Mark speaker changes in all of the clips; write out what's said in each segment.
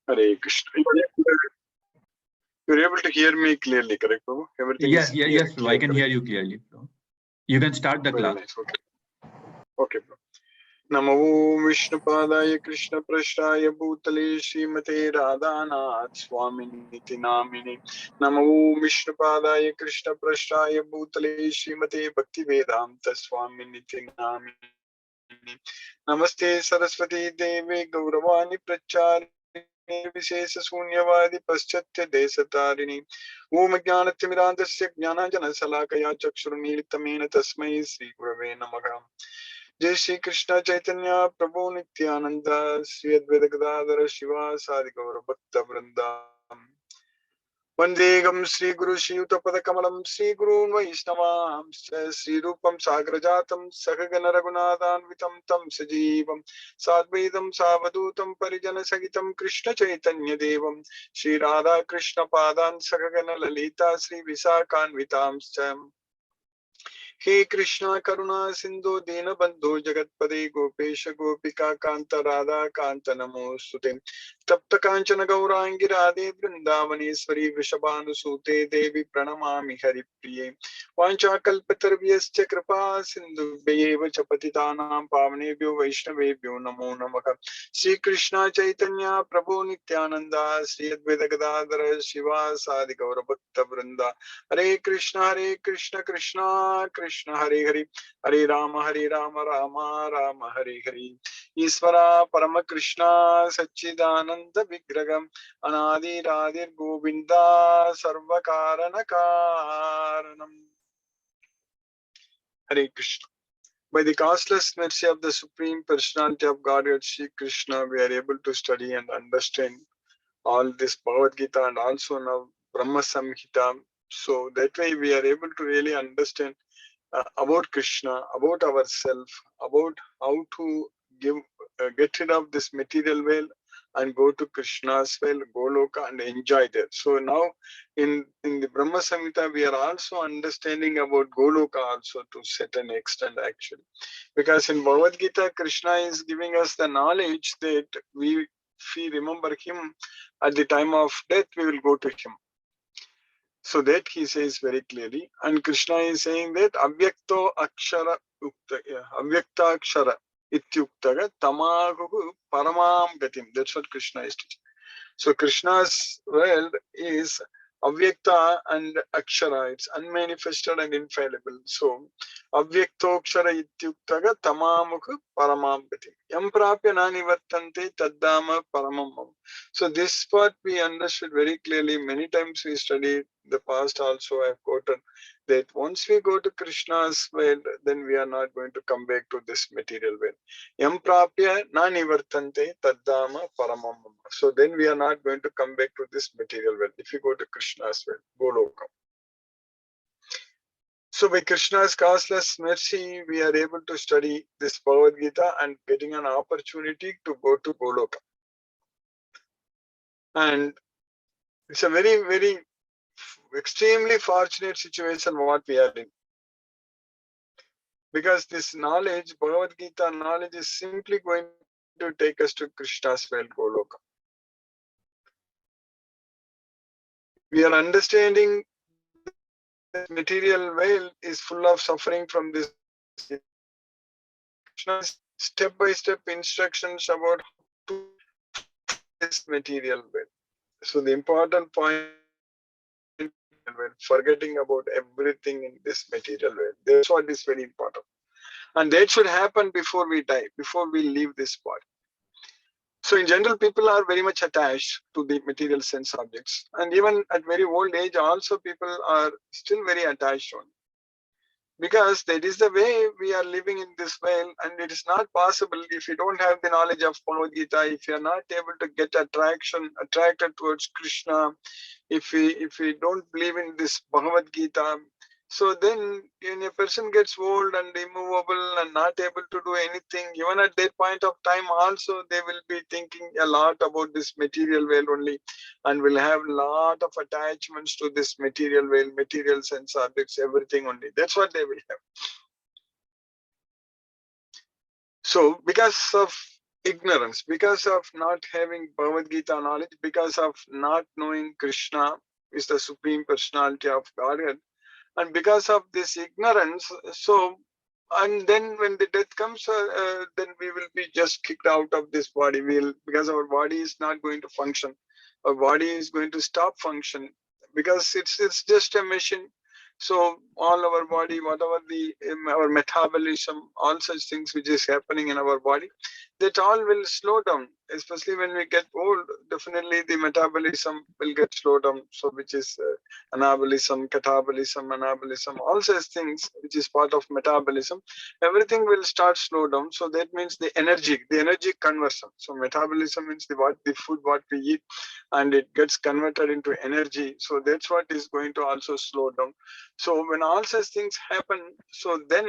Speaker 1: Hare Krishna. You're able to hear me clearly, correct, Prabhu? Everything is clear,
Speaker 2: Yes, Prabhu. I can hear
Speaker 1: correct?
Speaker 2: you clearly, Prabhu. You can start the
Speaker 1: Very
Speaker 2: class.
Speaker 1: nice. Okay. Okay, Prabhu. Namo Vishnupadaya Krishna Prasthaya Bhutale Srimate Radhanath Swaminiti Namini. Namo Vishnupadaya Krishna Prasthaya Bhutale Srimate Bhaktivedanta Swaminiti Namini. Namaste Saraswati Devi Gauravani Pracharine Vishesha Sunyavadi Paschatya Desatarini. Om Jnanatimirandasya Jnanajana Salakaya Chakshurmilitamena Tasmai Sri Gurave Namaha. Jai Shri Krishna Chaitanya Prabhu Nityananda Sri Advaita Gadadhara Shiva Sadi Gaura Bhakta Vrindam Vandegam Sri Guru Shri Utapada Kamalam Sri Guru Vaishnava Sri Rupam Sagrajatam Sakagana Raghunathan Vitam Tam Sajivam Sadvaidam Savadutam Parijana Sagitam Krishna Chaitanya Devam Sri Radha Krishna Padan Sakagana Lalita Sri Visakan Vitam हे कृष्णा करुणा सिंधु दीनबंधु जगतपते गोपेश गोपिका कांत राधा कांत नमोस्तुते तप्त कांचन गौरांगी राधे वृंदावनेश्वरी वृषभानुसूते देवी प्रणमामि हरिप्रिये वाञ्छाकल्पतरुभ्यश्च कृपा सिन्धुभ्येव च पतितानां पावनेभ्यो वैष्णवेभ्यो नमो नमः श्री कृष्ण चैतन्य प्रभु नित्यानंद श्री अद्वैत गदाधर शिवासादि गौर भक्त वृंदा हरे कृष्ण कृष्ण कृष्ण हरे हरे हरे राम राम राम हरे हरे ईश्वरा परम कृष्ण सच्चिदानंद विग्रहम अनादिरादिर गोविंदा सर्व कारण कारणम. Hare Krishna. By the causeless mercy of the Supreme Personality of Godhead, Sri Krishna, we are able to study and understand all this Bhagavad Gita and also now Brahma Samhita. So that way we are able to really understand about Krishna, about ourselves, about how to give get rid of this material world and go to Krishna's well, Goloka, and enjoy that. So now in the Brahma Samhita, we are also understanding about Goloka also to certain extent actually. Because in Bhagavad Gita, Krishna is giving us the knowledge that if we remember him at the time of death, we will go to him. So that he says very clearly. And Krishna is saying that avyakto akshara ukta, avyakta akshara ityuktaga tamahu paramam gatim. That's what Krishna is teaching. So Krishna's world is avyakta and akshara. It's unmanifested and infallible. So avyakto akshara ityuktaga tamamuhu paramam gatim. Yam prapya nani vartante taddama paramam. So this part we understood very clearly. Many times we studied the past also. I have quoted that once we go to Krishna's world, then we are not going to come back to this material world. Yam prapya na nivartante taddama paramam. So then we are not going to come back to this material world if we go to Krishna's world, Goloka. So by Krishna's causeless mercy, we are able to study this Bhagavad Gita and getting an opportunity to go to Goloka. And it's a very, very extremely fortunate situation what we are in. Because this knowledge, Bhagavad Gita knowledge, is simply going to take us to Krishna's world, Goloka. We are understanding this material world is full of suffering from this. Krishna's step-by-step instructions about how to this material world. So the important point, forgetting about everything in this material world. That's what is very important. And that should happen before we die, before we leave this body. So in general, people are very much attached to the material sense objects. And even at very old age, also people are still very attached on. Because that is the way we are living in this world, and it is not possible if you don't have the knowledge of Bhagavad Gita, if you are not able to get attracted towards Krishna, if we don't believe in this Bhagavad Gita. So then when a person gets old and immovable and not able to do anything, even at that point of time also they will be thinking a lot about this material world only, and will have a lot of attachments to this material world, material sense objects, everything only. That's what they will have. So because of ignorance, because of not having Bhagavad Gita knowledge, because of not knowing Krishna is the Supreme Personality of Godhead, and because of this ignorance, so, and then when the death comes, then we will be just kicked out of this body. We'll, because our body is not going to function, our body is going to stop functioning, because it's just a machine. So all our body, whatever the our metabolism, all such things which is happening in our body, that all will slow down. Especially when we get old, definitely the metabolism will get slowed down. So which is anabolism, catabolism, anabolism, all such things which is part of metabolism, everything will start slow down. So that means the energy conversion. So metabolism means the food what we eat, and it gets converted into energy. So that's what is going to also slow down. So when all such things happen, so then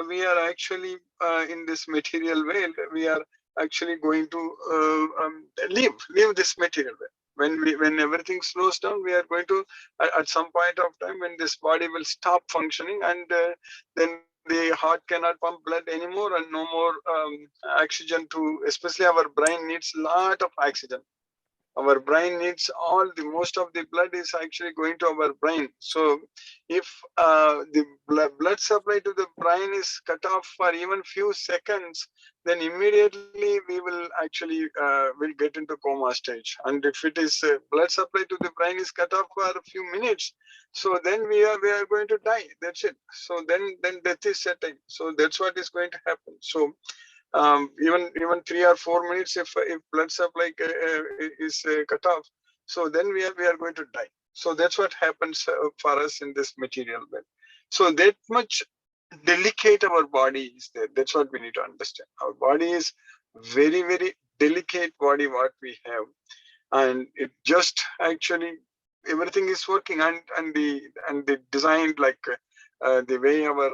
Speaker 1: we are actually in this material world, we are actually going to leave this material world. When everything slows down, we are going to at some point of time, when this body will stop functioning, and then the heart cannot pump blood anymore, and no more oxygen to, especially our brain needs a lot of oxygen. Our brain needs all the most of the blood is actually going to our brain. So if the blood supply to the brain is cut off for even few seconds, then immediately we will actually will get into coma stage. And if it is blood supply to the brain is cut off for a few minutes, so then we are going to die. That's it. So then death is setting. So that's what is going to happen. So even 3 or 4 minutes, if blood supply is cut off, so then we are going to die. So that's what happens for us in this material world. So that much delicate our body is there. That's what we need to understand. Our body is very delicate body what we have, and it just actually everything is working, and the designed like the way our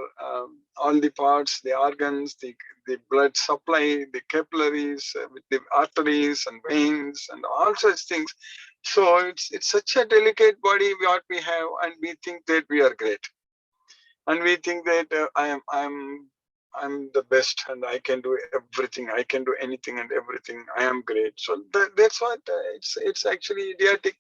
Speaker 1: all the parts, the organs, the blood supply, the capillaries, with the arteries and veins and all such things. So it's such a delicate body what we have, and we think that we are great, and we think that I'm the best, and I can do everything, I can do anything and everything, I am great. So that's what it's actually idiotic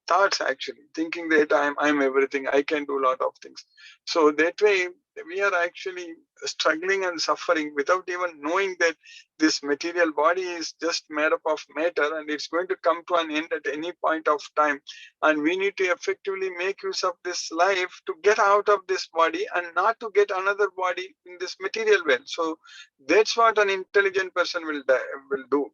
Speaker 1: thoughts, actually thinking that I'm everything, I can do a lot of things. So that way we are actually struggling and suffering without even knowing that this material body is just made up of matter, and it's going to come to an end at any point of time, and we need to effectively make use of this life to get out of this body and not to get another body in this material world. So that's what an intelligent person will do.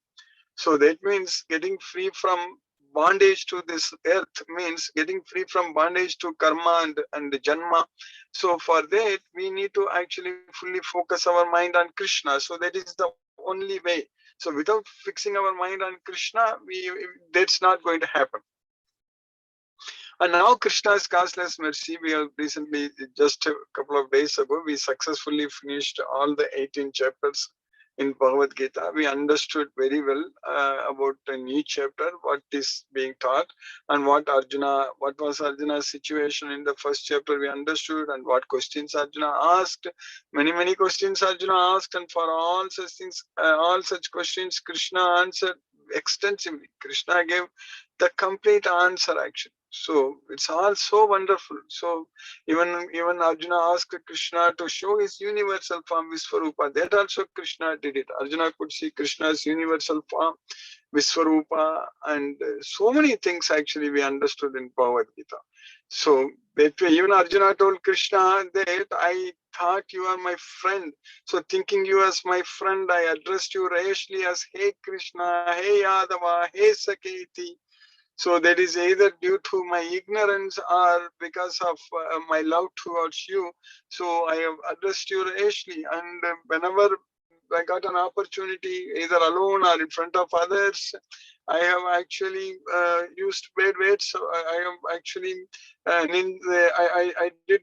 Speaker 1: So that means getting free from bondage to this earth, means getting free from bondage to karma and the janma. So for that, we need to actually fully focus our mind on Krishna. So that is the only way. So without fixing our mind on Krishna, that's not going to happen. And now Krishna's causeless mercy, we have recently, just a couple of days ago, we successfully finished all the 18 chapters in Bhagavad Gita. We understood very well about a new chapter, what is being taught, and what was Arjuna's situation in the first chapter we understood, and what questions Arjuna asked. Many questions Arjuna asked, and for all such things, all such questions, Krishna answered extensively. Krishna gave the complete answer, actually. So it's all so wonderful. So even Arjuna asked Krishna to show his universal form, Visvarupa. That also Krishna did it. Arjuna could see Krishna's universal form, Visvarupa, and so many things actually we understood in Bhagavad Gita. So that way, even Arjuna told Krishna that I thought you are my friend. So thinking you as my friend, I addressed you rashly as Hey Krishna, Hey Yadava, Hey Saketi. So that is either due to my ignorance or because of my love towards you. So I have addressed you rashly, and whenever I got an opportunity, either alone or in front of others, I have actually used bad words. So I have actually I did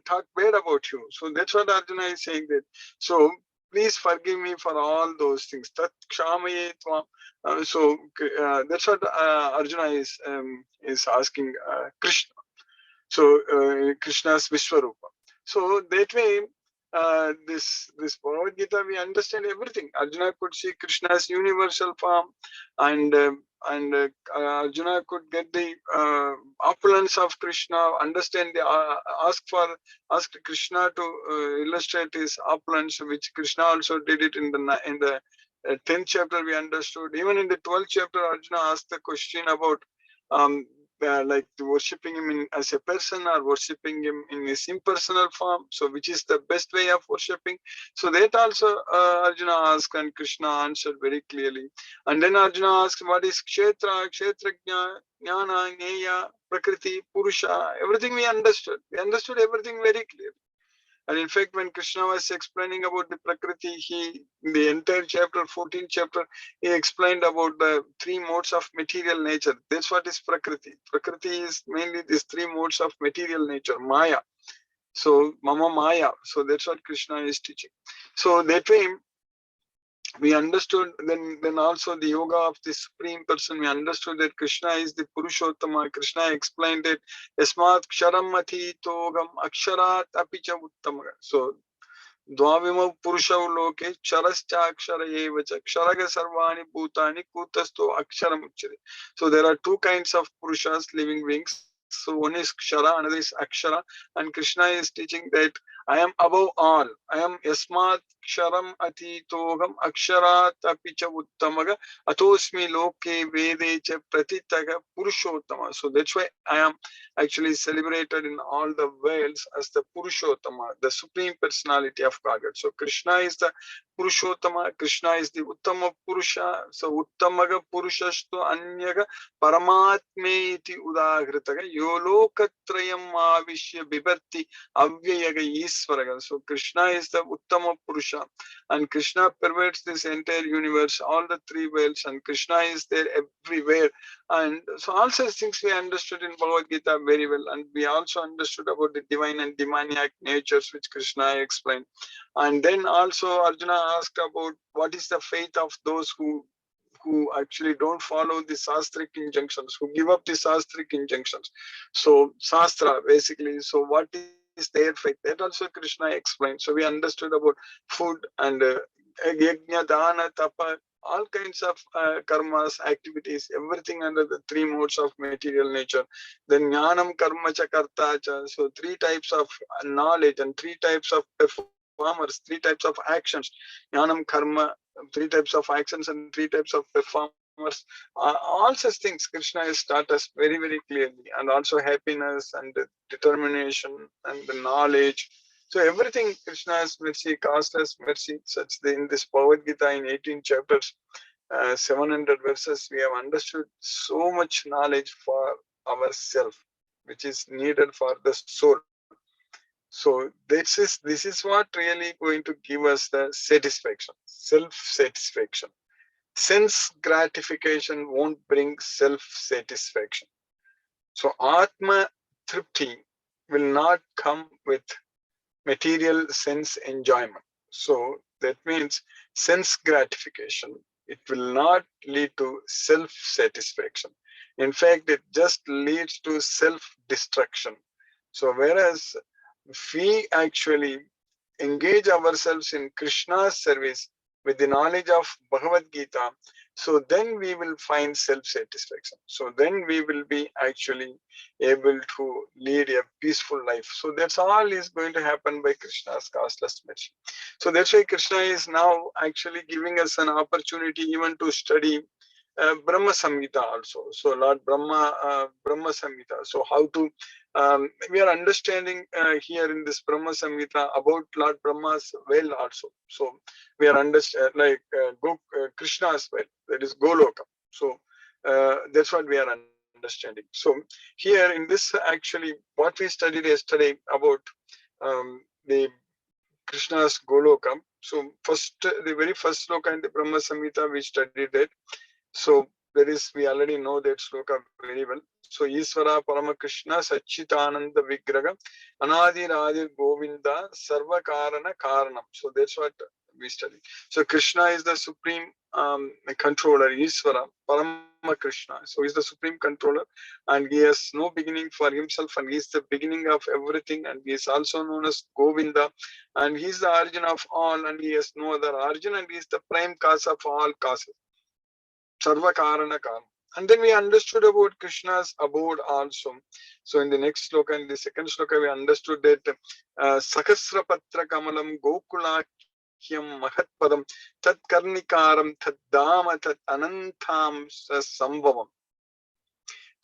Speaker 1: talk bad about you. So that's what Arjuna is saying, that. So please forgive me for all those things. Tat kshamaye tvam. So that's what Arjuna is asking Krishna. So Krishna's Vishwarupa. So that way, this Bhagavad Gita, we understand everything. Arjuna could see Krishna's universal form, and Arjuna could get the opulence of Krishna, understand the ask Krishna to illustrate his opulence, which Krishna also did it in the 10th chapter. We understood. Even in the 12th chapter, Arjuna asked the question about um, like worshipping him as a person or worshipping him in his impersonal form. So which is the best way of worshipping? So that also Arjuna asked, and Krishna answered very clearly. And then Arjuna asked, what is kshetra, kshetrajna, jnana, neya, prakriti, purusha? Everything we understood. We understood everything very clearly. And in fact, when Krishna was explaining about the Prakriti, in the entire chapter, 14th chapter, he explained about the three modes of material nature. That's what is Prakriti. Prakriti is mainly these three modes of material nature, Maya. So, Mama Maya. So that's what Krishna is teaching. So that way, we understood, then also the yoga of the supreme person, we understood that Krishna is the Purushottama. Krishna explained it, Yasmat Ksharam Athitogam Aksharat Apicha Uttama. So Dvavima Purushav Loke Charascha Akshara Evacha Ksharaga Sarvani Bhutani Kutasto Aksharam Uchari. So there are two kinds of Purushas, living beings. So one is Kshara, another is Akshara, and Krishna is teaching that I am above all. I am Yasmat Ksharam Atitogam Aksharat Apicha Uttamaga Atosmi Loke Vedecha Pratitaga Purushottama. So that's why I am actually celebrated in all the worlds as the Purushottama, the supreme personality of Godhead. So Krishna is the Purushottama, Krishna is the Uttama Purusha. So Uttamaga Purushastu Anyaga Paramatme iti Udagritaga Yolokatrayam Avishya Bibhatti Avyayaga Isvaraga. So Krishna is the Uttama Purusha, and Krishna pervades this entire universe, all the three worlds, and Krishna is there everywhere. And so all such things we understood in Bhagavad Gita very well, and we also understood about the divine and demoniac natures which Krishna explained. And then also Arjuna asked about what is the fate of those who actually don't follow the sastric injunctions, who give up the sastric injunctions. So Sastra basically, so what is their fate? That also Krishna explained. So we understood about food and yajna, dana, tapa, all kinds of karmas, activities, everything under the three modes of material nature. Then jnanam, karma cha, karta cha. So three types of knowledge and three types of performers, three types of actions. Jnanam, karma, three types of actions and three types of performers. All such things Krishna has taught us very, very clearly, and also happiness and the determination and the knowledge. So everything Krishna's mercy, causeless mercy, such in this Bhagavad Gita in 18 chapters, 700 verses, we have understood so much knowledge for ourselves, which is needed for the soul. So this is what really going to give us the satisfaction, self-satisfaction. Sense gratification won't bring self-satisfaction. So Atma Tripti will not come with material sense enjoyment. So that means sense gratification, it will not lead to self-satisfaction. In fact, it just leads to self-destruction. So whereas if we actually engage ourselves in Krishna's service with the knowledge of Bhagavad Gita, so then we will find self-satisfaction. So then we will be actually able to lead a peaceful life. So that's all is going to happen by Krishna's causeless mercy. So that's why Krishna is now actually giving us an opportunity even to study Brahma Samhita also. So Lord Brahma Samhita. So how to we are understanding here in this Brahma Samhita about Lord Brahma's well also. So we are like Krishna's well, that is Goloka. So that's what we are understanding. So here in this actually what we studied yesterday about the Krishna's Goloka. So first, the very first sloka in the Brahma Samhita we studied that. So that is, we already know that sloka very well. So Isvara Paramakrishna Sachitananda Vigraha Anadi Radhi Govinda Sarva Karana Karanam. So that's what we studied. So Krishna is the supreme controller, Isvara, Parama Krishna. So he's the supreme controller, and he has no beginning for himself, and he is the beginning of everything, and he is also known as Govinda, and he is the origin of all, and he has no other origin, and he is the prime cause of all causes. Sarva Karana Karma. And then we understood about Krishna's abode also. So in the next sloka, in the second sloka, we understood that Sakasra Patra Kamalam Gokulakyam Mahatpadam Tat Karnikaram Tat Dama Tat Anantam Sambhavam.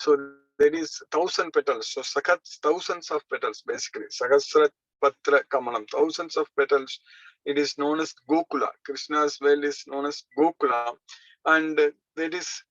Speaker 1: So there is 1,000 petals. So Sakat, thousands of petals basically. Sakasra Patra Kamalam, thousands of petals. It is known as Gokula. Krishna's well is known as Gokula. And that is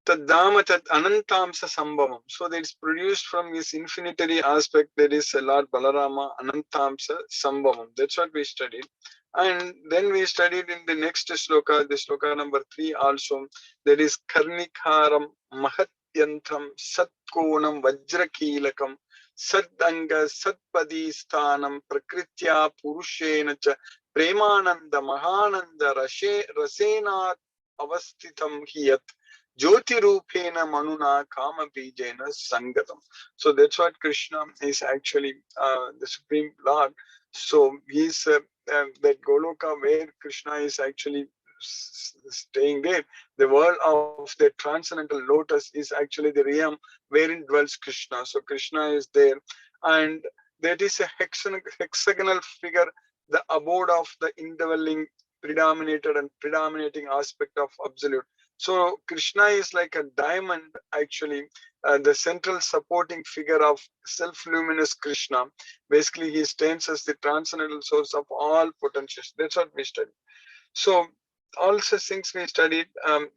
Speaker 1: Tadama Tat Anantamsa Sambhavam. So that is produced from his infinitary aspect, that is Lord Balarama Anantamsa Sambhavam. That's what we studied. And then we studied in the next sloka, the sloka number 3 also, that is Karnikaram Mahatyantram Satkonam Vajrakilakam Sadanga Satpadi Sthanam Prakritya Purushena Cha Premananda Mahananda Rasenat Avastitam Hiyat Jyoti Rupena Manuna Kama Bijena Sangatam. So that's what Krishna is actually the Supreme Lord. So he's that Goloka where Krishna is actually staying there. The world of the transcendental lotus is actually the realm wherein dwells Krishna. So Krishna is there, and that is a hexagonal figure, the abode of the indwelling, predominated and predominating aspect of absolute. So Krishna is like a diamond, actually, the central supporting figure of self-luminous Krishna. Basically, he stands as the transcendental source of all potentials. That's what we study. So all such things we studied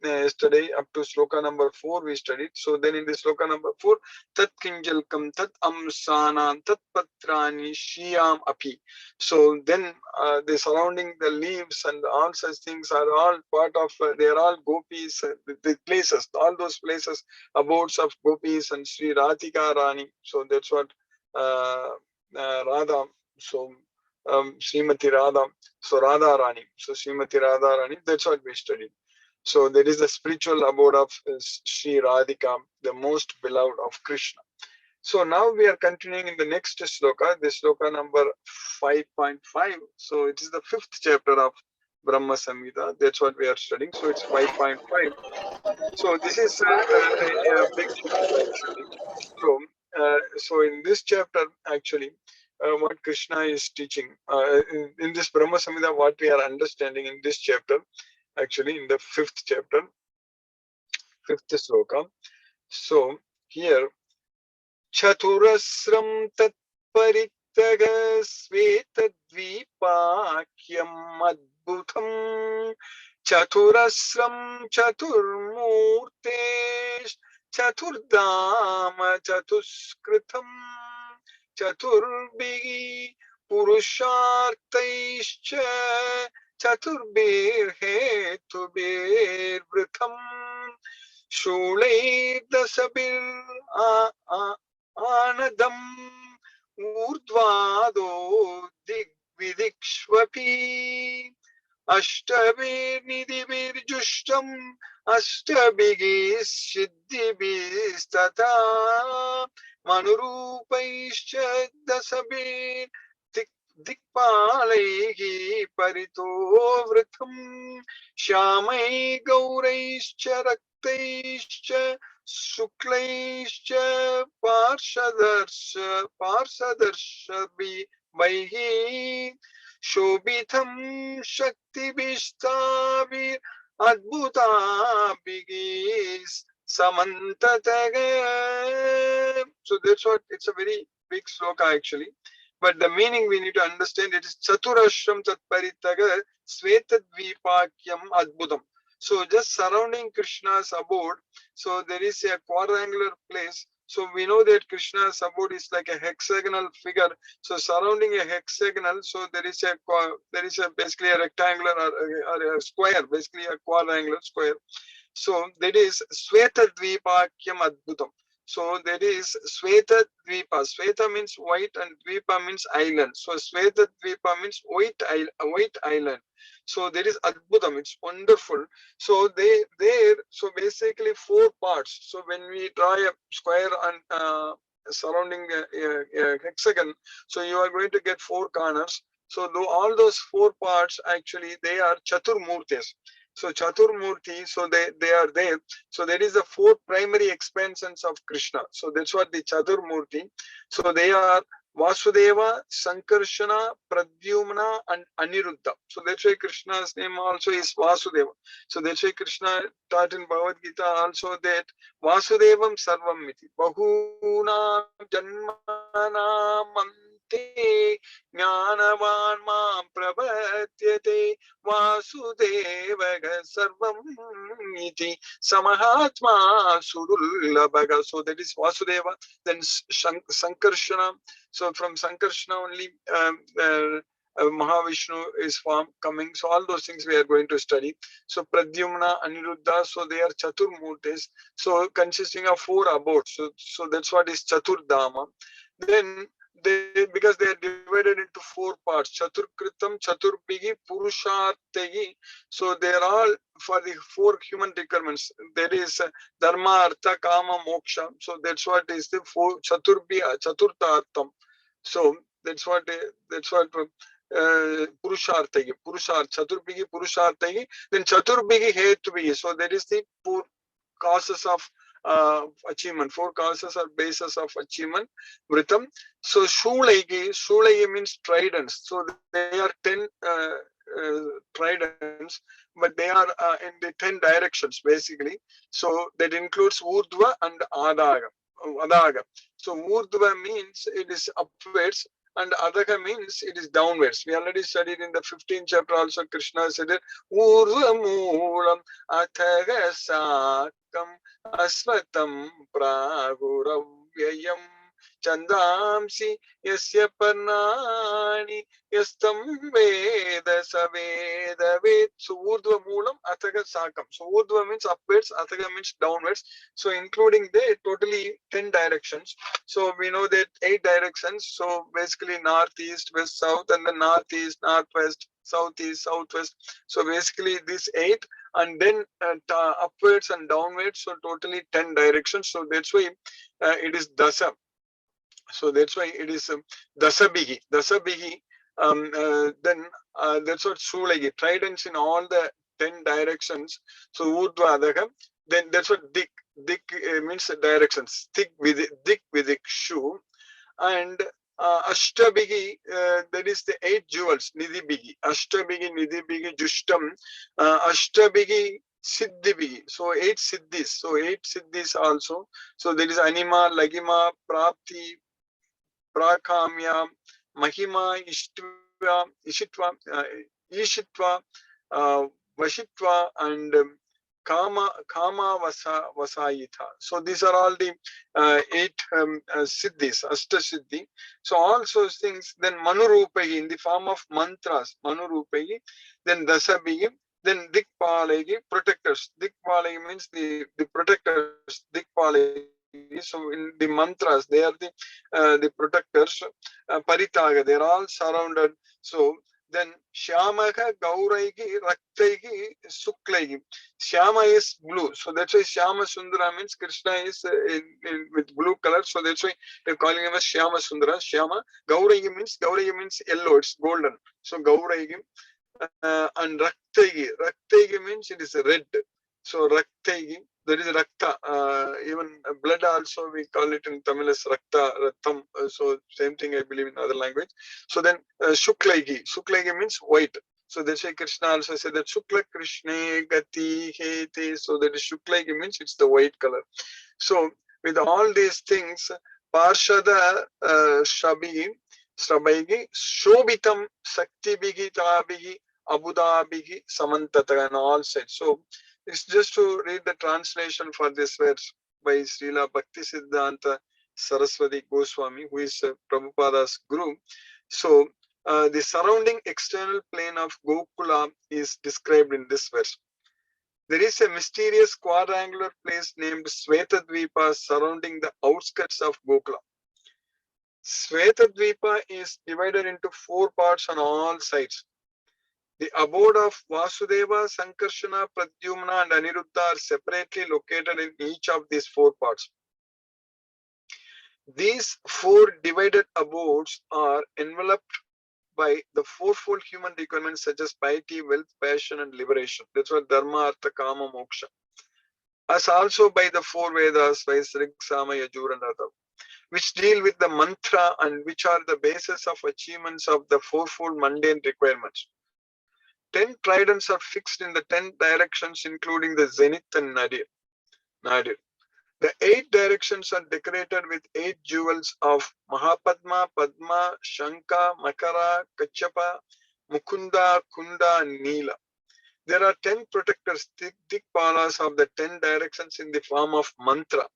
Speaker 1: yesterday up to sloka number 4 we studied. So then in the sloka number 4, Tat Kinjalkam, Tat Amsana, Tat Patrani, Shiyam Api. So then the surrounding the leaves and all such things are all part of, they are all gopis, the places, all those places, abodes of gopis and Sri Radhika Rani. So that's what Radha, so Srimati Radha, so Radha Rani, so Srimati Radha Rani, that's what we studied. So there is the spiritual abode of Sri Radhika, the most beloved of Krishna. So now we are continuing in the next sloka, the sloka number 5.5. So it is the 5th chapter of Brahma Samhita. That's what we are studying. So it's 5.5. So this is a big chapter actually. So in this chapter actually, what Krishna is teaching in this Brahma Samhita, what we are understanding in this chapter, actually in the 5th chapter, 5th sloka. So here, Chaturasram tat parityaga svetadvipakyam adbhutam Chaturasram chaturmurtesh Chaturdama chatuskritam Chaturbhi purushartaischa Chaturbir hetubir vritham Shulai dasabir anadam urdvado digvidikshvapi Ashtabir nidibir jushtam Ashtabigis siddhibis tata Manurupaischa dasabir Dikpalaihi parito vritham Shamai gauraischa raktaischa Suklaischa Parshadarshabhi Vaihi Shobitham Shakti Vishtabir Adbhuta Bigis Samantataga. So that's what, it's a very big sloka actually. But the meaning we need to understand, it is Chaturashram Tatparitaga Svetadvipakyam Adbhutam. So just surrounding Krishna's abode, so there is a quadrangular place. So we know that Krishna's abode is like a hexagonal figure. So surrounding a hexagonal, so there is a basically a rectangular or a square, basically a quadrangular square. So that is Svetadvipakyam Adbhutam. So there is Sweta Dvipa. Sweta means white and Dvipa means island. So Sweta Dvipa means white island. So there is Adbhutam. It's wonderful. So so basically 4 parts. So when we draw a square and surrounding a hexagon, so you are going to get 4 corners. So all those 4 parts actually they are Chaturmurtis. So Chaturmurti, so they are there. So there is the 4 primary expansions of Krishna. So that's what the Chaturmurti. So they are Vasudeva, Sankarshana, Pradyumna, and Aniruddha. So that's why Krishna's name also is Vasudeva. So that's why Krishna taught in Bhagavad Gita also that Vasudevam Sarvam Miti. Bahunam Janmanam Ante Jnanavan Mam Prabhatyate Vasudevaga Sarvam Iti Samahatma Sudullabhaga. So that is Vasudeva. Then Sankarshana. So from Sankarshana only Mahavishnu is coming. So all those things we are going to study. So Pradyumna, Aniruddha, so they are Chaturmurtis. So consisting of 4 abodes. So that's what is Chaturdhama. Then because they are divided into 4 parts, Chaturkritam, Chaturbhigi, Purusharthagi. So they are all for the 4 human requirements. There is Dharma, Artha, Kama, Moksha. So that's what is the 4 Chaturthartham. So that's what Purusharthagi, Chaturbhigi, Purusharthagi. Then Chaturbhigi, Hetubhigi. So that is the 4 causes of achievement. 4 causes or bases of achievement. Vritam. So Shulaigi means tridents. So they are 10 tridents, but they are in the 10 directions basically. So that includes Urdhva and Adaga. So Urdhva means it is upwards, and Adaka means it is downwards. We already studied in the 15th chapter also. Krishna said it, Urdhva Moolam Athaga Sakam Asvatam Praguravyayam Chandamsi Yasya Parnani Yastam Veda Saveda Ved. So Urdhva Moolam Athaga Sakam. So Urdhva means upwards, Athaga means downwards. So including the totally 10 directions. So we know that 8 directions. So basically northeast, west, south, and the northeast, northwest, southeast, southwest. So basically these 8, and then upwards and downwards. So totally 10 directions. So that's why it is Dasa. So that's why it is Dasabhigi. Then that's what Shulagi. Tridents in all the 10 directions. So Urdhva Adhaka. Then that's what Dik. Dik means directions. Dik Vidik Shu. And Ashtabhigi, that is the 8 jewels. Nidhi Bhigi. Ashtabhigi, Nidhi Bhigi, Jushtam. Ashtabhigi, Siddhibhigi. So 8 Siddhis. So 8 Siddhis also. So there is Anima, Lagima, Prapti, Prakamya, Mahima, Ishitva, Vashitva, and Kama Vasayita. So these are all the 8 Siddhis, Ashta Siddhi. So all those things, then Manurupagi in the form of mantras, Manurupagi, then Dasabhigi, then Dikpalagi, protectors. Dikpalagi means the protectors, Dikpalagi. So in the mantras, they are the protectors. Paritaga, they are all surrounded. So then Shyamaka, Gauraigi, Raktaigi, Suklaigi. Shyama is blue. So that's why Shyama Sundara means Krishna is with blue color. So that's why they're calling him as Shyama Sundara. Shyama. Gauraigi means yellow. It's golden. So Gauraigi. And Raktaigi means it is red. So Raktaigi, there is Rakta. Even blood also we call it in Tamil as Rakta, Ratham. So same thing I believe in other language. So then Shuklaigi. Shuklaigi means white. So that's why Krishna also said that Shukla Krishna Gati Hete. So that is Shuklaigi means it's the white color. So with all these things, Parshada Shabhi, Srabaigi, Shobitam Saktibhigi Tabhigi, Abudabhigi, Samantata, and all said. So it's just to read the translation for this verse by Srila Bhaktisiddhanta Saraswati Goswami, who is Prabhupada's guru. So the surrounding external plane of Gokula is described in this verse. There is a mysterious quadrangular place named Svetadvipa surrounding the outskirts of Gokula. Svetadvipa is divided into 4 parts on all sides. The abode of Vasudeva, Sankarshana, Pradyumna and Aniruddha are separately located in each of these 4 parts. These 4 divided abodes are enveloped by the 4-fold human requirements such as piety, wealth, passion and liberation. That's what Dharma, Artha, Kama, Moksha. As also by the 4 Vedas, Vaisrik, Sama, Yajur and Atha, which deal with the mantra and which are the basis of achievements of the 4-fold mundane requirements. 10 tridents are fixed in the 10 directions, including the zenith and nadir. The 8 directions are decorated with 8 jewels of Mahapadma, Padma, Shanka, Makara, Kachapa, Mukunda, Kunda, and Neela. There are 10 protectors, Dikpalas of the 10 directions in the form of mantra.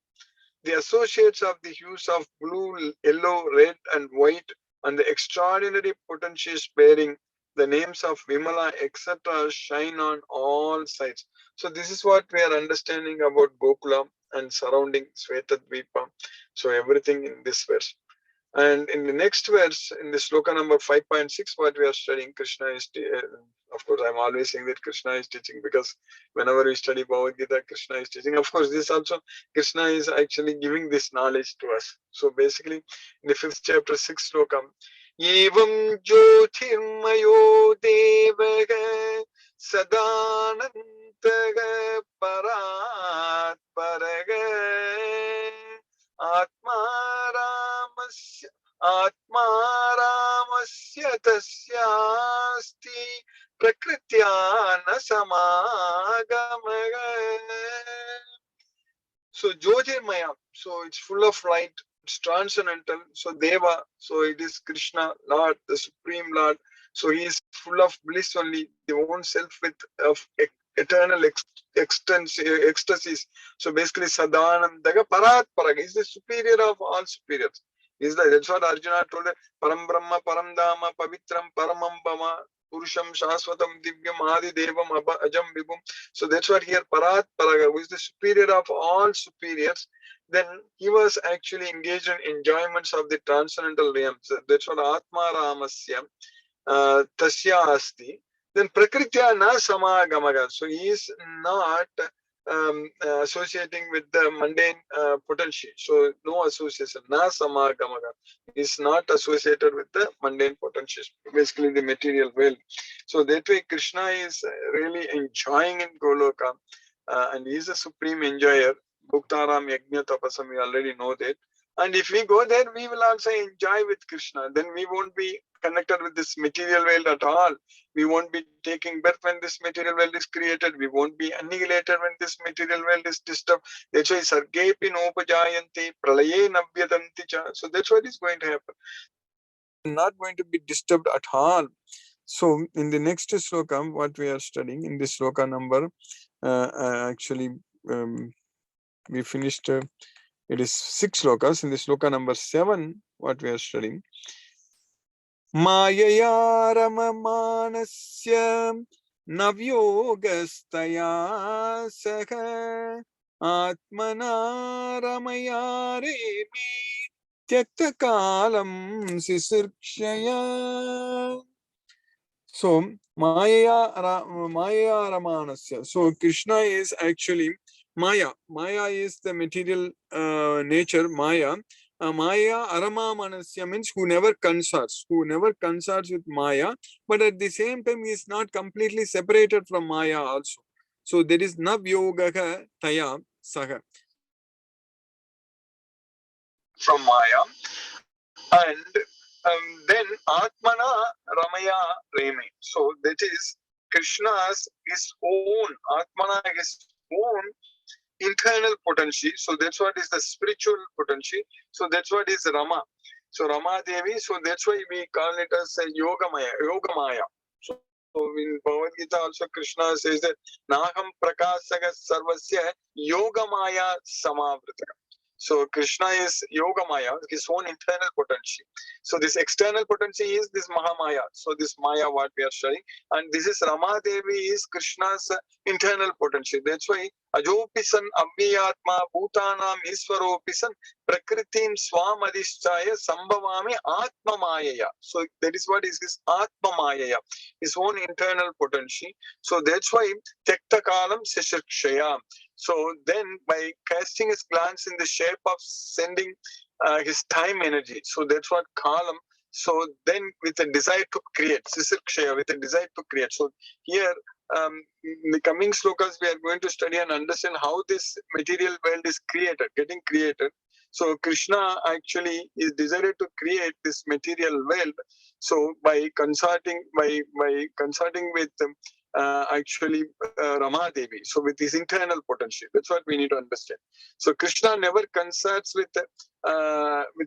Speaker 1: The associates of the hues of blue, yellow, red, and white, and the extraordinary potencies bearing the names of Vimala, etc., shine on all sides. So this is what we are understanding about Gokula and surrounding Svetadvipa. So everything in this verse. And in the next verse, in the sloka number 5.6, what we are studying, Krishna is, of course, I'm always saying that Krishna is teaching because whenever we study Bhagavad Gita, Krishna is teaching. Of course, this also, Krishna is actually giving this knowledge to us. So basically, in the 5th chapter, 6th sloka, Evam Jyotirmayo Devaga Sadanantaga Parat Paraga Atmaramasya tasyasti prakrityana samagamaga. So Jyotirmaya, so it's full of light, it's transcendental. So Deva, so it is Krishna, Lord, the Supreme Lord. So he is full of bliss only, the own self with of eternal ecstasies. So basically Sadanandaga Parat Paraga is the superior of all superiors. That's what Arjuna told her, Param Brahma, Param Dama, Pavitram, Paramam Bama, Purusham, Shaswatam, Divyam, Adi Devam, Ajam Vibhum. So that's what here Parat Paraga, who is the superior of all superiors. Then he was actually engaged in enjoyments of the transcendental realms. That's what Atma Ramasya Tasya Asti. Then Prakritya na Samagamaga. So he is not associating with the mundane potency. So no association. Na Samagamaga is not associated with the mundane potencies, basically the material world. So that way Krishna is really enjoying in Goloka and he is a supreme enjoyer. Bhuktaram Yajna Tapasam, we already know that. And if we go there, we will also enjoy with Krishna. Then we won't be connected with this material world at all. We won't be taking birth when this material world is created. We won't be annihilated when this material world is disturbed. That's why Sargepi Nopajayanti Pralaye Navyadanti Cha. So that's what is going to happen. Not going to be disturbed at all. So in the next sloka, what we are studying in this sloka number, we finished. It is 6 slokas. In the sloka number 7, what we are studying. Mayaya ramamanasya navyogastaya saha atmana ramaya remi tyakta kalam sisirkshaya. So Maya Ramanasya. So Krishna is actually Maya. Maya is the material nature, Maya. Maya Aramamanasya means who never consorts with Maya, but at the same time he is not completely separated from Maya also. So there is Navyogaha Taya Saha from Maya. And then Atmana Ramaya Reme. So that is Krishna's his own Atmana, his own internal potency. So that's what is the spiritual potency. So that's what is Rama. So Rama Devi. So that's why we call it as Yogamaya. So in Bhagavad Gita also Krishna says that Naham Prakasaga Sarvasya Yogamaya Samavritaka. So Krishna is Yogamaya, his own internal potency. So this external potency is this Mahamaya. So this Maya, what we are studying, and this is Rama Devi is Krishna's internal potency. That's why Ajopisan Abhyatma Bhutanam Iswaropisan Prakritim Swam Adhisthaya Sambhavami Atma Mayaya. So that is what is his Atma Mayaya, his own internal potency. So that's why Tekta Kalam Sishakshaya. So then by casting his glance in the shape of sending his time energy, so that's what Kalam. So then with a desire to create, Sisirkshaya, with a desire to create. So here in the coming slokas we are going to study and understand how this material world is created, getting created. So Krishna actually is desired to create this material world. So by consulting with actually Rama Devi, so with his internal potential, that's what we need to understand. So Krishna never consults with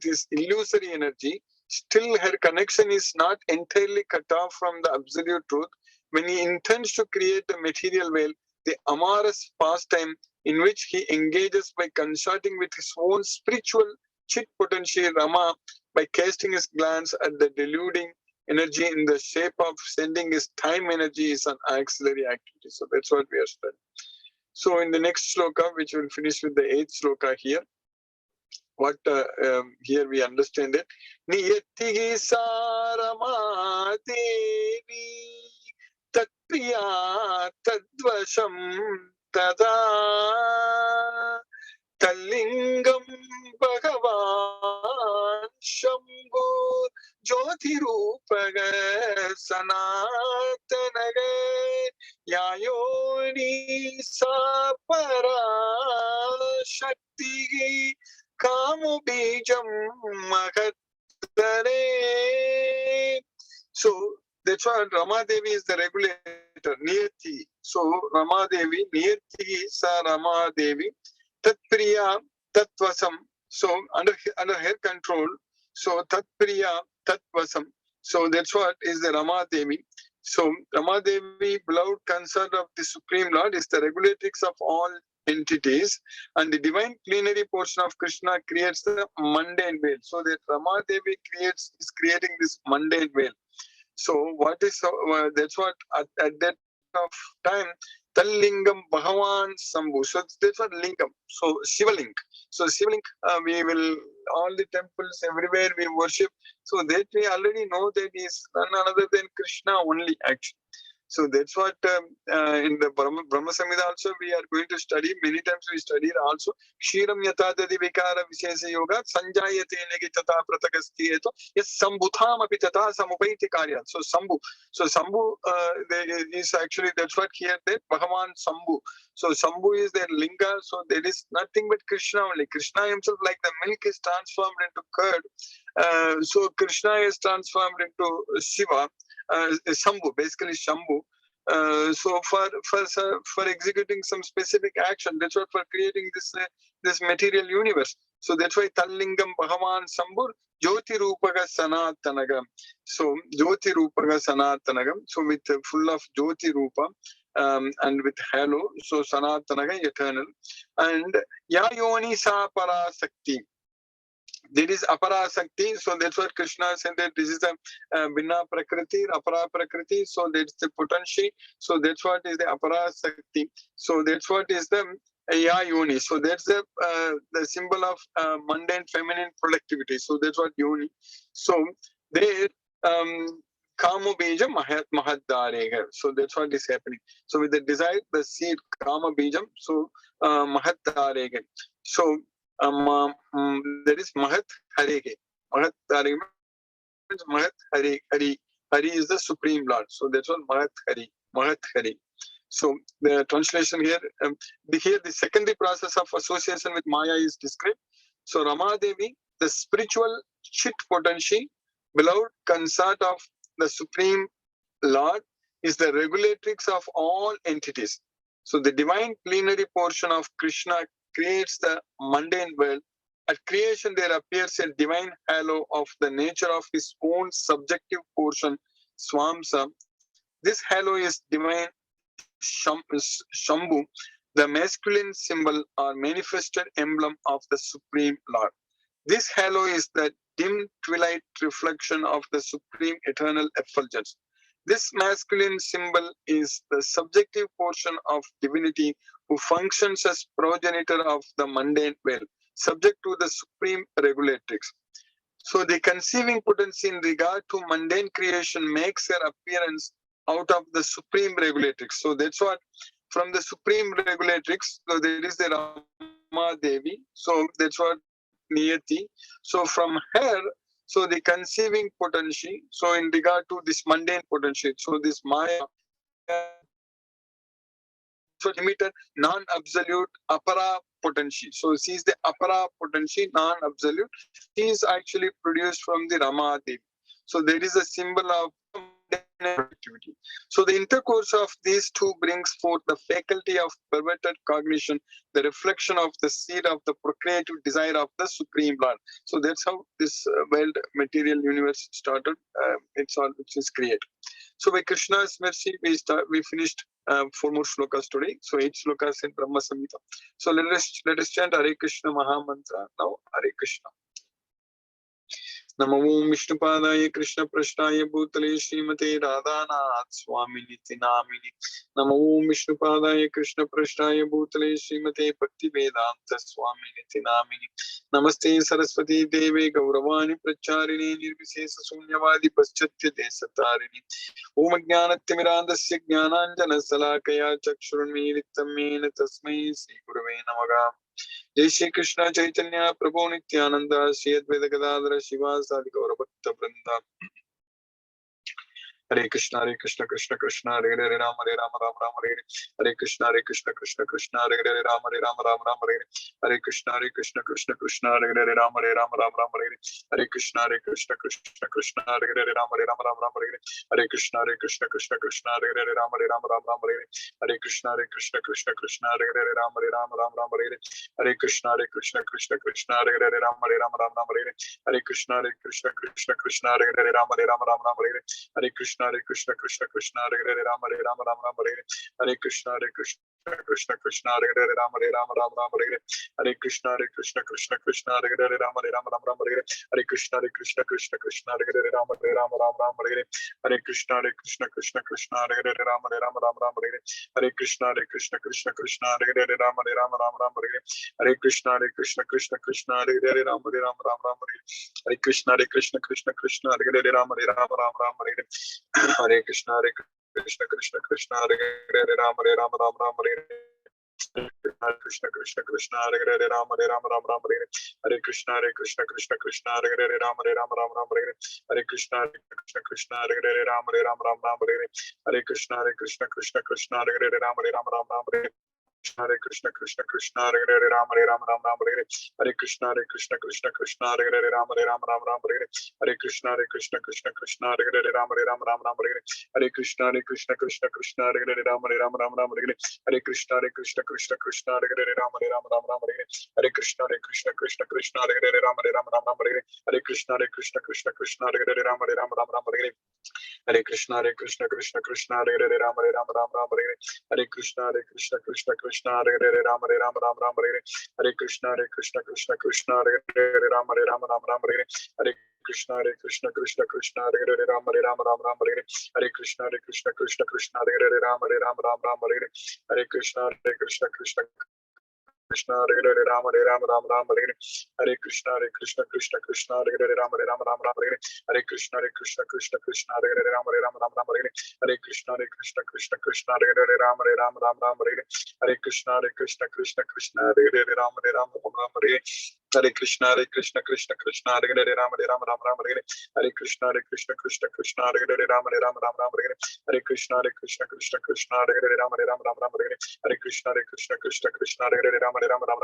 Speaker 1: his illusory energy. Still, her connection is not entirely cut off from the absolute truth. When he intends to create a material world, the amorous pastime in which he engages by consulting with his own spiritual chit potential Rama, by casting his glance at the deluding energy in the shape of sending his time energy, is an auxiliary activity. So that's what we are studying. So in the next sloka, which will finish with the 8th sloka here, what here we understand it. Niyati sarama devi tatpriya tadvasham tada Talingam Bhagavan Shambhu Jyotirupaga Sanatanaga Yayoni Sapara Shakti Kamubijam Mahatare. So that's why Rama Devi is the regulator, Niyati. So Rama Devi, Niyati sa Rama Devi. Tatpriya Tatvasam. So under her control. So Tatpriya Tatvasam. So that's what is the Rama Devi. So Rama Devi, beloved consort of the Supreme Lord, is the regulatrix of all entities, and the divine plenary portion of Krishna creates the mundane veil. So that Rama Devi is creating this mundane veil. So what is that's what at that of time Tallingam Bhagavan Sambhu. So that's what Lingam. So Shivalink. So Shivalink, we will all the temples everywhere we worship. So that we already know that is none other than Krishna only actually. So that's what in the Brahma Samhita also we are going to study. Many times we studied also. Kshiram yata dadi vikara vishesa yoga sanjayate negi tata pratakasti eto yes sambhutham api tata samupaiti karya. So Sambhu. So Sambhu is actually, that's what here that Bhagavan Sambhu. So Sambhu is their linga. So there is nothing but Krishna only. Krishna himself, like the milk is transformed into curd. So Krishna is transformed into Shiva. Shambhu, basically Shambhu. So for executing some specific action, that's what for creating this material universe. So that's why Tallingam Bhagavan Sambhur Jyoti Rupaga Sanatanagam. So Jyoti Rupaga Sanatanagam. So with full of Jyoti Rupa and with halo. So Sanatanaga eternal. And Yayoni Sa Parasakti. There is aparasakti, so that's what Krishna said that this is a binna prakriti, apara prakriti, so that's the potency, so that's what is the aparasakti, so that's what is the yoni, so that's the symbol of mundane feminine productivity, so that's what yoni. So there kama bijam mahadarega, so that's what is happening. So with the desire, the seed kama bijam, so mahadarega. So there is Mahat Harege. Mahat Harege means Mahat Hari. Hari is the Supreme Lord. So that's what Mahat Hari. Mahat Hari. So the translation here, here the secondary process of association with Maya is described. So Rama Devi, the spiritual chit potency, beloved consort of the Supreme Lord, is the regulatrix of all entities. So the divine plenary portion of Krishna creates the mundane world. At creation, there appears a divine halo of the nature of his own subjective portion, Swamsa. This halo is divine Shambhu, the masculine symbol or manifested emblem of the Supreme Lord. This halo is the dim twilight reflection of the supreme eternal effulgence. This masculine symbol is the subjective portion of divinity who functions as progenitor of the mundane world, subject to the supreme regulatrix. So the conceiving potency in regard to mundane creation makes her appearance out of the supreme regulatrix. So that's what from the supreme regulatrix, so there is the Rama Devi. So that's what Niyati. So from her, so the conceiving potency, so in regard to this mundane potency, so this Maya, so limited non-absolute apara potency. So she is the apara potency, non-absolute. She is actually produced from the Rama Devi. So there is a symbol of activity. So the intercourse of these two brings forth the faculty of perverted cognition, the reflection of the seed of the procreative desire of the Supreme Lord. So that's how this world material universe started. It's all which is created. So by Krishna's mercy, we finished 4 more shlokas today. So 8 shlokas in Brahma Samhita. So let us chant Hare Krishna Maha Mantra now. Hare Krishna. नमो विष्णुपादाय कृष्ण प्रश्नाय भूतले श्रीमते राधानाथ स्वामिनिति नामिनि नमो विष्णुपादाय कृष्ण प्रश्नाय भूतले श्रीमते भक्तिवेदांत स्वामिनिति नामिनि नमस्ते सरस्वती देवे गौरवाणी प्रचारिणे निर्विशेष शून्यवादी पश्चात्य देशतारिणि ओम ज्ञानतिमिरान्धस्य ज्ञानाञ्जनशलाकया चक्षुरुन्मीलितं येन तस्मै श्रीगुरवे नमः जय श्री कृष्ण चैतन्य प्रभु नित्यानंद श्री अद्वैत गदाधर शिवासादि गौर भक्त वृंदा हरे कृष्ण कृष्ण कृष्ण हरे हरे राम राम राम हरे हरे कृष्ण कृष्ण कृष्ण हरे हरे राम राम राम हरे हरे कृष्ण कृष्ण कृष्ण हरे हरे राम राम राम हरे हरे कृष्ण कृष्ण कृष्ण हरे हरे राम राम हरे हरे कृष्ण कृष्ण हरे हरे राम राम हरे हरे कृष्ण कृष्ण हरे हरे राम राम हरे हरे कृष्ण कृष्ण हरे हरे राम राम हरे हरे कृष्ण कृष्ण हरे हरे राम राम हरे हरे कृष्ण कृष्ण कृष्ण हरे हरे राम राम हरे हरे कृष्ण कृष्ण हरे हरे राम राम हरे हरे कृष्ण कृष्ण हरे हरे राम राम हरे हरे कृष्ण कृष्ण हरे हरे राम राम हरे हरे कृष्ण कृष्ण हरे हरे राम राम हरे हरे कृष्ण कृष्ण हरे हरे राम राम हरे हरे कृष्ण कृष्ण हरे हरे राम राम हरे हरे कृष्ण कृष्ण हरे हरे राम राम हरे हरे कृष्ण कृष्ण हरे हरे राम हरे कृष्ण कृष्ण हरे हरे राम राम हरे हरे कृष्ण कृष्ण हरे हरे राम राम हरे हरे कृष्ण कृष्ण हरे हरे राम राम हरे हरे कृष्ण कृष्ण हरे हरे राम राम हरे हरे कृष्ण कृष्ण हरे हरे राम राम हरे हरे कृष्ण कृष्ण हरे हरे राम राम हरे हरे कृष्ण कृष्ण हरे हरे राम राम हरे हरे कृष्ण कृष्ण हरे हरे राम राम हरे हरे कृष्ण कृष्ण हरे हरे राम राम हरे हरे कृष्ण कृष्ण हरे हरे राम राम हरे हरे कृष्ण कृष्ण हरे हरे राम राम हरे हरे कृष्ण कृष्ण हरे हरे राम राम हरे हरे कृष्ण कृष्ण हरे हरे राम राम हरे हरे कृष्ण कृष्ण हरे हरे राम राम हरे हरे कृष्ण कृष्ण हरे हरे राम राम हरे हरे कृष्ण कृष्ण हरे हरे राम राम हरे हरे कृष्ण कृष्ण कृष्ण हरे हरे राम राम हरे हरे कृष्ण कृष्ण हरे हरे राम राम हरे हरे कृष्ण कृष्ण हरे हरे राम राम हरे हरे कृष्ण कृष्ण हरे हरे राम राम हरे हरे कृष्ण कृष्ण हरे हरे राम राम हरे हरे कृष्ण कृष्ण हरे हरे राम राम हरे हरे कृष्ण कृष्ण हरे हरे राम राम हरे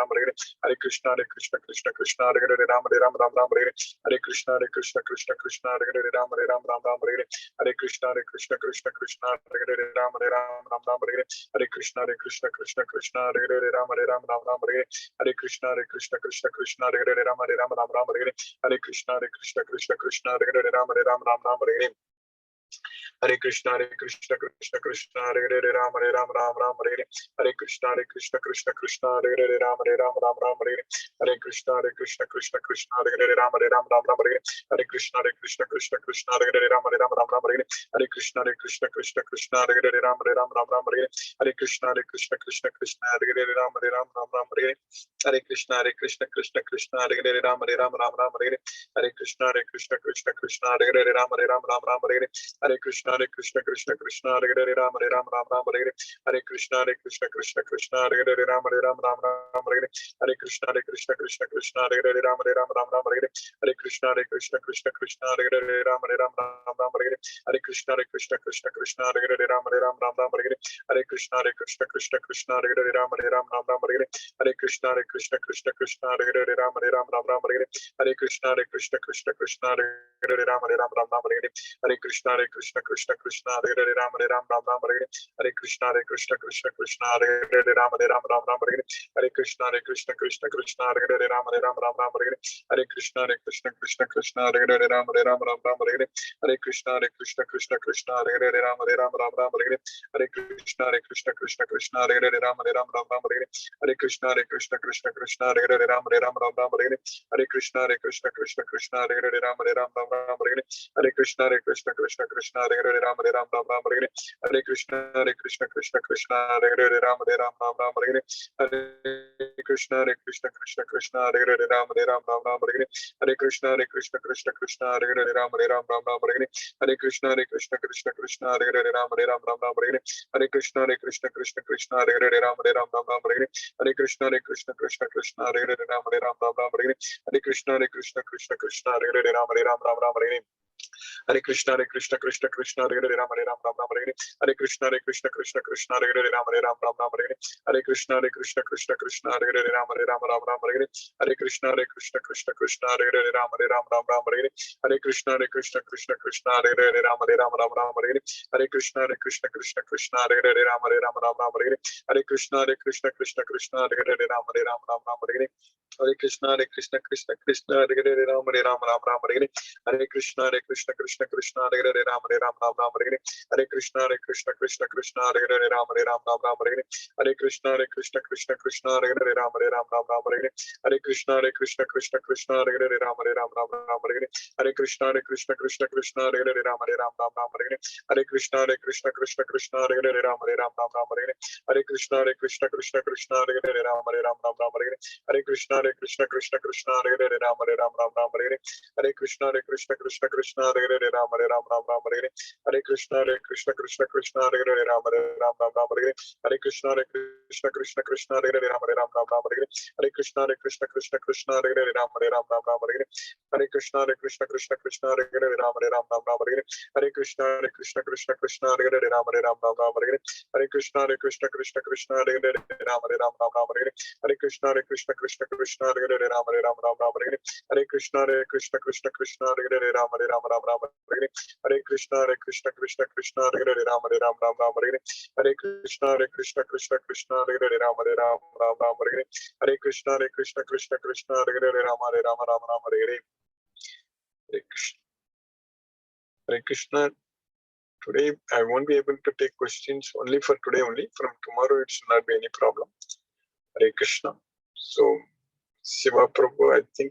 Speaker 1: हरे कृष्ण कृष्ण हरे हरे राम राम हरे हरे कृष्ण कृष्ण हरे हरे राम राम हरे हरे कृष्ण कृष्ण हरे हरे राम राम हरे हरे कृष्ण कृष्ण हरे हरे राम राम हरे हरे कृष्ण कृष्ण हरे हरे राम राम हरे हरे कृष्ण कृष्ण हरे हरे राम राम हरे हरे कृष्ण कृष्ण हरे हरे राम राम हरे हरे कृष्ण कृष्ण हरे हरे राम राम राम हरे Hare Krishna Krishna Krishna Hare Hare Ram Ram Ram Hare Hare Krishna Krishna Krishna Hare Hare Ram Ram Hare Hare Krishna Krishna Krishna Hare Hare Ram Ram Hare Hare Krishna Krishna Krishna Hare Hare Ram Ram Hare Hare Krishna Krishna Krishna Hare Hare Ram Ram Hare Hare Krishna Krishna Krishna Hare Hare Ram Ram Hare Hare Krishna Krishna Krishna Hare Hare Ram Ram Hare Hare Krishna Krishna Krishna Hare Hare Ram Ram Hare Hare Krishna Krishna Krishna Hare Hare Ram Ram Hare Hare Krishna Krishna Krishna Hare Hare Ram Ram Hare Hare Krishna Krishna Krishna Hare Hare Ram Ram Hare Hare Krishna Krishna Krishna Hare Hare Ram Ram Hare Hare Krishna Krishna Krishna Hare Hare Ram Ram Hare Hare Krishna Krishna Krishna Hare Hare Ram Ram Hare Hare Krishna Krishna Krishna Hare Hare Ram Ram Hare Hare Krishna Krishna Krishna Hare Hare Ram Ram Hare Hare Krishna Krishna Krishna Hare Hare Ram Ram Hare Hare Krishna Krishna Krishna Hare Hare Ram Ram Hare Hare Krishna Krishna Krishna Hare Hare Ram Ram Hare Hare Krishna Krishna Krishna Hare Hare Ram Ram Hare Hare Krishna Krishna Krishna Hare Hare Ram Ram Hare Hare Krishna Krishna Krishna Hare Hare Ram Ram Hare Hare Krishna Krishna Krishna Hare Hare Ram Ram Hare Hare Krishna Krishna Krishna Hare Hare Ram Ram Hare Hare Krishna Krishna Krishna Hare Hare Ram Ram Hare Hare Krishna Krishna Krishna Hare Hare Ram Ram Hare Hare Krishna Krishna Krishna Hare Hare Ram Ram Hare Hare Krishna Krishna Krishna Hare Hare Ram Ram Hare Hare Krishna Krishna Krishna Hare Hare Ram Ram Hare Hare Krishna Krishna Krishna Hare Hare Ram Ram Hare Hare Krishna Krishna Krishna Hare Hare Ram Ram Hare Hare Krishna Krishna Krishna Hare Hare Ram Ram Hare Hare Krishna Krishna Krishna Hare Hare Ram Ram Hare Hare Krishna Krishna Krishna Hare Hare Ram Ram Hare Hare Krishna Krishna Krishna Hare Hare Ram Ram Hare Hare Krishna Krishna Krishna Hare Hare Ram Ram Hare Hare Krishna Krishna Krishna Hare Hare Ram Ram Hare Hare Krishna Krishna Krishna Hare Hare Ram Ram Hare Hare Krishna Krishna Krishna Hare Hare Ram Ram Hare Hare Krishna Krishna Krishna Hare Hare Ram Ram Hare Hare Krishna Krishna Krishna Hare Hare Ram Ram Hare Hare Krishna Krishna Krishna Hare Hare Ram Ram Hare Hare Krishna Krishna Krishna Hare Hare Ram Ram Hare Hare Krishna Krishna Krishna Hare Hare Ram Ram Hare Hare Krishna Krishna Krishna Hare Hare Ram Ram Hare Hare Krishna Krishna Krishna Hare Hare Ram Ram Hare Hare Krishna Krishna Krishna Hare Hare Ram Ram Hare Hare Krishna Krishna Krishna Hare Hare Ram Ram Hare Hare Krishna Krishna Krishna Hare Hare Ram Ram Hare Hare Krishna Krishna Krishna Hare Hare Ram Ram Hare Hare Krishna Krishna Krishna Hare Hare Ram Ram Hare Hare Krishna Krishna Krishna Hare Hare Ram Ram Hare Hare Krishna Krishna Krishna Hare Hare Ram Ram Hare Hare Krishna Krishna Krishna Hare Hare Ram Ram Hare Hare Krishna Krishna Krishna Hare Hare Ram Ram Hare Hare Krishna Krishna Krishna Hare Hare Ram Ram Hare Hare Krishna Krishna Krishna Hare Hare Ram Hare Hare Krishna Krishna Krishna Hare Hare Ram Hare Hare Krishna Krishna Krishna Hare Hare Ram Hare Hare Krishna Krishna Krishna Hare Hare Ram Hare Hare Hare Krishna. Today I won't be able to take questions, only for today only. From tomorrow it should not be any problem. Hare Krishna. So Shiva Prabhu, I think